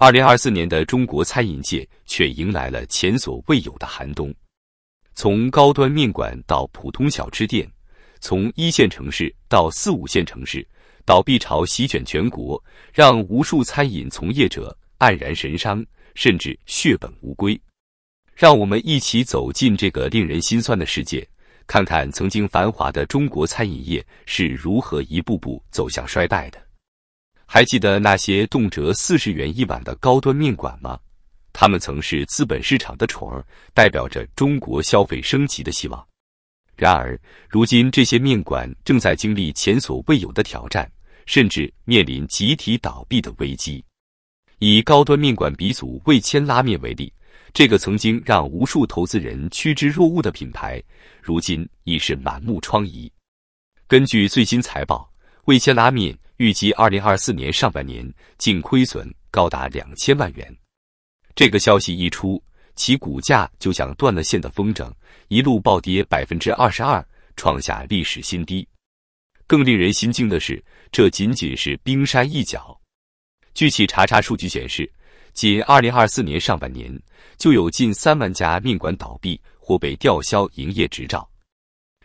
2024年的中国餐饮界却迎来了前所未有的寒冬。从高端面馆到普通小吃店，从一线城市到4、5线城市，倒闭潮席卷全国，让无数餐饮从业者黯然神伤，甚至血本无归。让我们一起走进这个令人心酸的世界，看看曾经繁华的中国餐饮业是如何一步步走向衰败的。还记得那些动辄40元一碗的高端面馆吗？他们曾是资本市场的宠儿，代表着中国消费升级的希望。然而，如今这些面馆正在经历前所未有的挑战，甚至面临集体倒闭的危机。以高端面馆鼻祖味千拉面为例，这个曾经让无数投资人趋之若鹜的品牌，如今已是满目疮痍。根据最新财报，味千拉面预计2024年上半年净亏损高达2000万元。这个消息一出，其股价就像断了线的风筝，一路暴跌22%，创下历史新低。更令人心惊的是，这仅仅是冰山一角。据其查查数据显示，仅2024年上半年就有近3万家面馆倒闭或被吊销营业执照，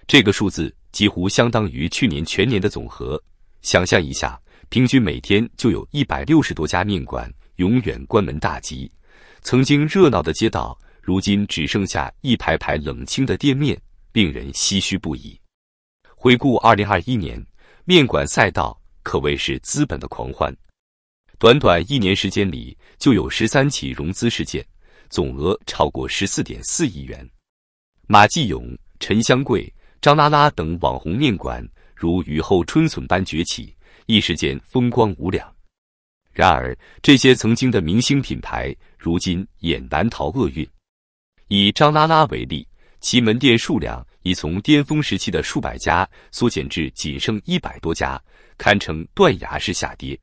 这个数字几乎相当于去年全年的总和。想象一下，平均每天就有160多家面馆永远关门大吉。曾经热闹的街道，如今只剩下一排排冷清的店面，令人唏嘘不已。回顾2021年，面馆赛道可谓是资本的狂欢。短短1年时间里，就有13起融资事件，总额超过14.4亿元。马继勇、陈香贵、张拉拉等网红面馆如雨后春笋般崛起，一时间风光无两。然而，这些曾经的明星品牌，如今也难逃厄运。以张拉拉为例，其门店数量已从巅峰时期的数百家缩减至仅剩100多家，堪称断崖式下跌。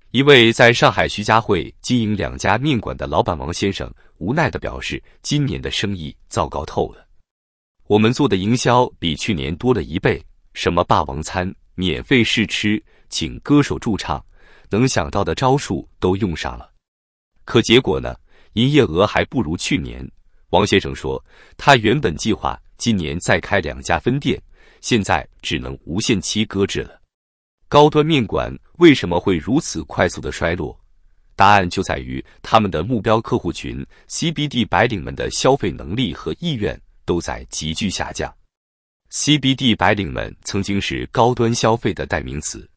一位在上海徐家汇经营2家面馆的老板王先生无奈地表示，今年的生意糟糕透了。我们做的营销比去年多了1倍，什么霸王餐、免费试吃、请歌手驻唱，能想到的招数都用上了。可结果呢？营业额还不如去年。王先生说，他原本计划今年再开2家分店，现在只能无限期搁置了。高端面馆为什么会如此快速的衰落？答案就在于他们的目标客户群 CBD 白领们的消费能力和意愿都在急剧下降。CBD 白领们曾经是高端消费的代名词，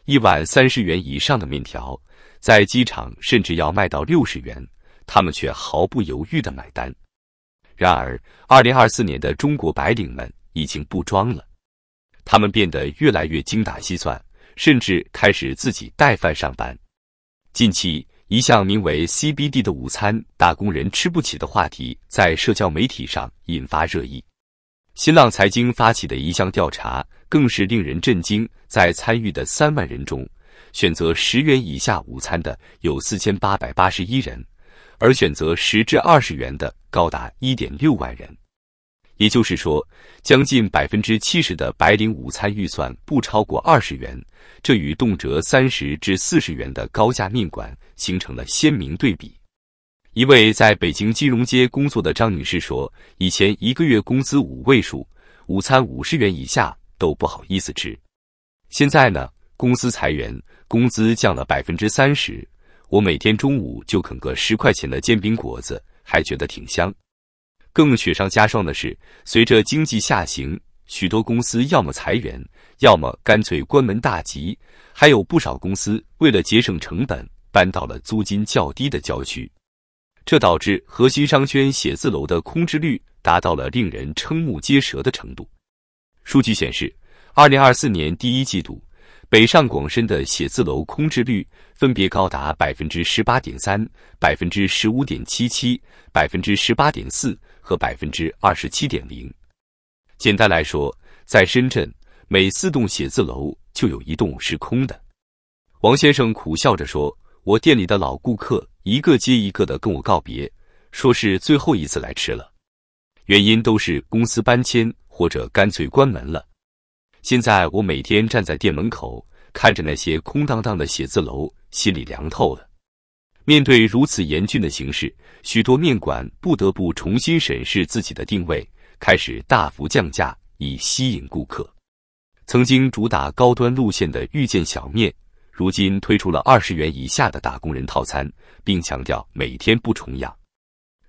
一碗30元以上的面条，在机场甚至要卖到60元，他们却毫不犹豫地买单。然而，2024年的中国白领们已经不装了，他们变得越来越精打细算，甚至开始自己带饭上班。近期，一项名为 CBD 的午餐打工人吃不起的话题在社交媒体上引发热议。新浪财经发起的一项调查更是令人震惊，在参与的3万人中，选择10元以下午餐的有4881人，而选择10至20元的高达1.6万人。也就是说，将近70%的白领午餐预算不超过20元，这与动辄30至40元的高价面馆形成了鲜明对比。一位在北京金融街工作的张女士说，以前1个月工资5位数，午餐50元以下都不好意思吃。现在呢，公司裁员，工资降了30%，我每天中午就啃个10块钱的煎饼果子，还觉得挺香。更雪上加霜的是，随着经济下行，许多公司要么裁员，要么干脆关门大吉，还有不少公司为了节省成本，搬到了租金较低的郊区。这导致核心商圈写字楼的空置率达到了令人瞠目结舌的程度。数据显示，2024年第一季度，北上广深的写字楼空置率分别高达18.3%、15.77%、18.4%和27.0%。简单来说，在深圳，每4栋写字楼就有1栋是空的。王先生苦笑着说，我店里的老顾客一个接一个的跟我告别，说是最后一次来吃了。原因都是公司搬迁或者干脆关门了。现在我每天站在店门口，看着那些空荡荡的写字楼，心里凉透了。面对如此严峻的形势，许多面馆不得不重新审视自己的定位，开始大幅降价以吸引顾客。曾经主打高端路线的遇见小面，如今推出了20元以下的打工人套餐，并强调每天不重样。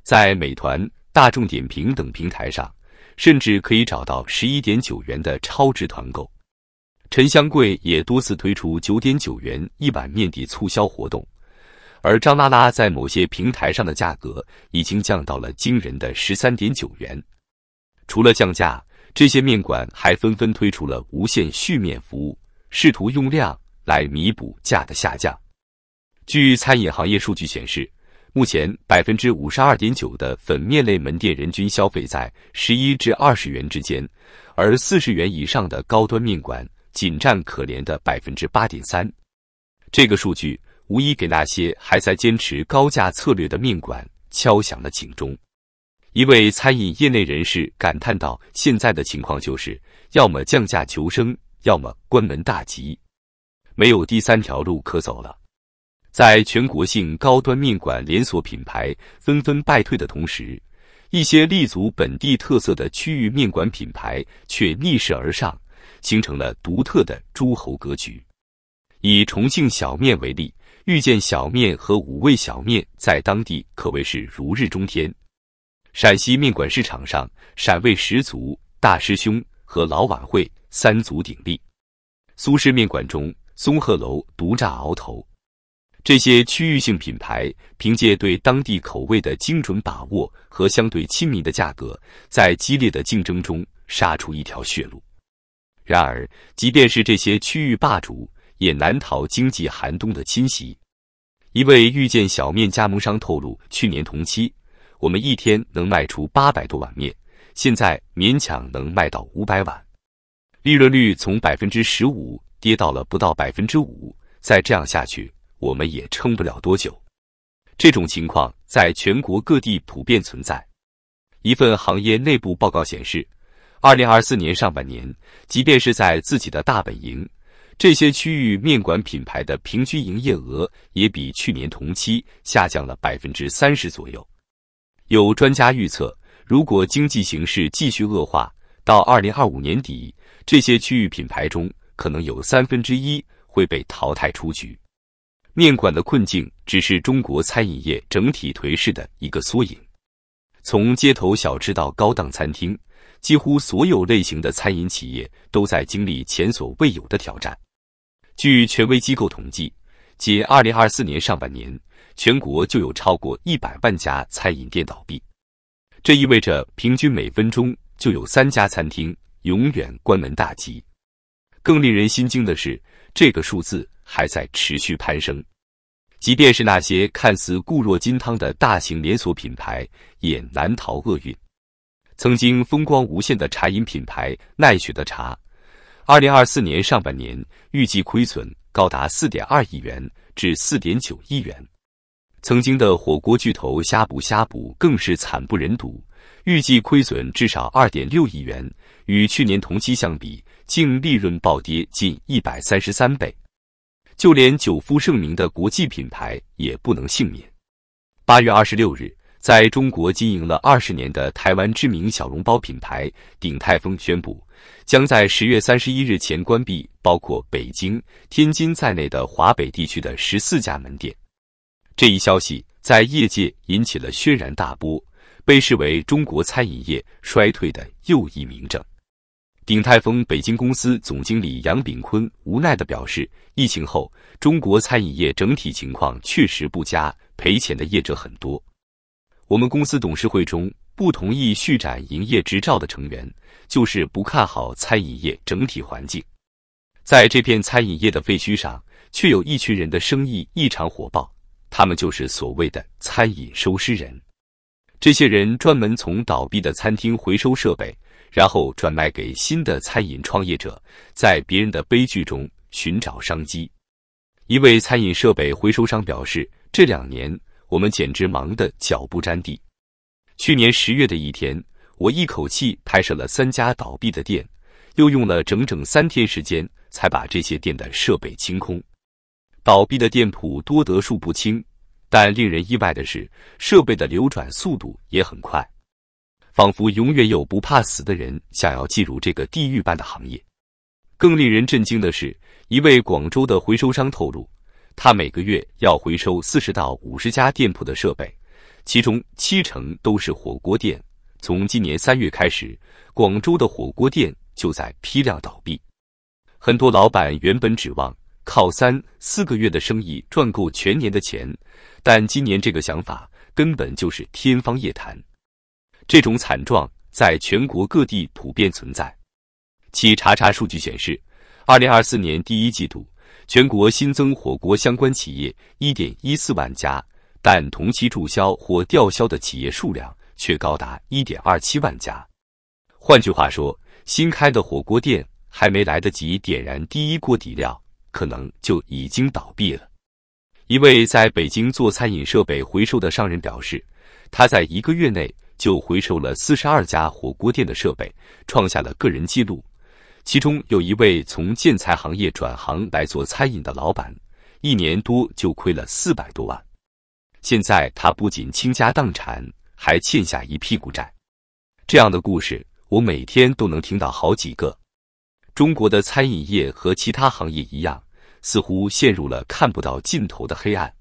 在美团、大众点评等平台上，甚至可以找到11.9元的超值团购。陈香贵也多次推出9.9元一碗面的促销活动，而张拉拉在某些平台上的价格已经降到了惊人的13.9元。除了降价，这些面馆还纷纷推出了无限续面服务，试图用量来弥补价的下降。据餐饮行业数据显示，目前 52.9% 的粉面类门店人均消费在11至20元之间，而40元以上的高端面馆仅占可怜的 8.3%。这个数据无疑给那些还在坚持高价策略的面馆敲响了警钟。一位餐饮业内人士感叹道，现在的情况就是要么降价求生，要么关门大吉，没有第三条路可走了。在全国性高端面馆连锁品牌纷纷败退的同时，一些立足本地特色的区域面馆品牌却逆势而上，形成了独特的诸侯格局。以重庆小面为例，遇见小面和五味小面在当地可谓是如日中天。陕西面馆市场上，陕味十足、大师兄和老晚会三足鼎立。苏式面馆中，松鹤楼独占鳌头。这些区域性品牌凭借对当地口味的精准把握和相对亲民的价格，在激烈的竞争中杀出一条血路。然而，即便是这些区域霸主，也难逃经济寒冬的侵袭。一位遇见小面加盟商透露，去年同期，我们一天能卖出800多碗面，现在勉强能卖到500碗，利润率从 15% 跌到了不到 5%， 再这样下去，我们也撑不了多久。这种情况在全国各地普遍存在。一份行业内部报告显示，2024年上半年，即便是在自己的大本营，这些区域面馆品牌的平均营业额也比去年同期下降了 30% 左右。有专家预测，如果经济形势继续恶化，到2025年底，这些区域品牌中可能有1/3会被淘汰出局。面馆的困境只是中国餐饮业整体颓势的一个缩影。从街头小吃到高档餐厅，几乎所有类型的餐饮企业都在经历前所未有的挑战。据权威机构统计，仅2024年上半年，全国就有超过100万家餐饮店倒闭。这意味着平均每分钟就有3家餐厅永远关门大吉。更令人心惊的是，这个数字还在持续攀升。即便是那些看似固若金汤的大型连锁品牌，也难逃厄运。曾经风光无限的茶饮品牌奈雪的茶，2024年上半年预计亏损高达4.2亿元至4.9亿元。曾经的火锅巨头呷哺更是惨不忍睹，预计亏损至少2.6亿元，与去年同期相比，净利润暴跌近133倍。就连久负盛名的国际品牌也不能幸免。8月26日，在中国经营了20年的台湾知名小笼包品牌鼎泰丰宣布，将在10月31日前关闭包括北京、天津在内的华北地区的14家门店。这一消息在业界引起了轩然大波，被视为中国餐饮业衰退的又一明证。鼎泰丰北京公司总经理杨炳坤无奈地表示，疫情后中国餐饮业整体情况确实不佳，赔钱的业者很多。我们公司董事会中不同意续展营业执照的成员，就是不看好餐饮业整体环境。在这片餐饮业的废墟上，却有一群人的生意异常火爆，他们就是所谓的餐饮收尸人。这些人专门从倒闭的餐厅回收设备，然后转卖给新的餐饮创业者，在别人的悲剧中寻找商机。一位餐饮设备回收商表示，这2年我们简直忙得脚不沾地。去年10月的一天，我一口气拍摄了3家倒闭的店，又用了整整3天时间才把这些店的设备清空。倒闭的店铺多得数不清，但令人意外的是，设备的流转速度也很快，仿佛永远有不怕死的人想要进入这个地狱般的行业。更令人震惊的是，一位广州的回收商透露，他每个月要回收40到50家店铺的设备，其中70%都是火锅店。从今年3月开始，广州的火锅店就在批量倒闭。很多老板原本指望靠3-4个月的生意赚够全年的钱，但今年这个想法根本就是天方夜谭。这种惨状在全国各地普遍存在。其查数据显示，2024年第一季度，全国新增火锅相关企业 1.14 万家，但同期注销或吊销的企业数量却高达 1.27 万家。换句话说，新开的火锅店还没来得及点燃第一锅底料，可能就已经倒闭了。一位在北京做餐饮设备回收的商人表示，他在1个月内就回收了42家火锅店的设备，创下了个人纪录。其中有一位从建材行业转行来做餐饮的老板，1年多就亏了400多万。现在他不仅倾家荡产，还欠下一屁股债。这样的故事我每天都能听到好几个。中国的餐饮业和其他行业一样，似乎陷入了看不到尽头的黑暗。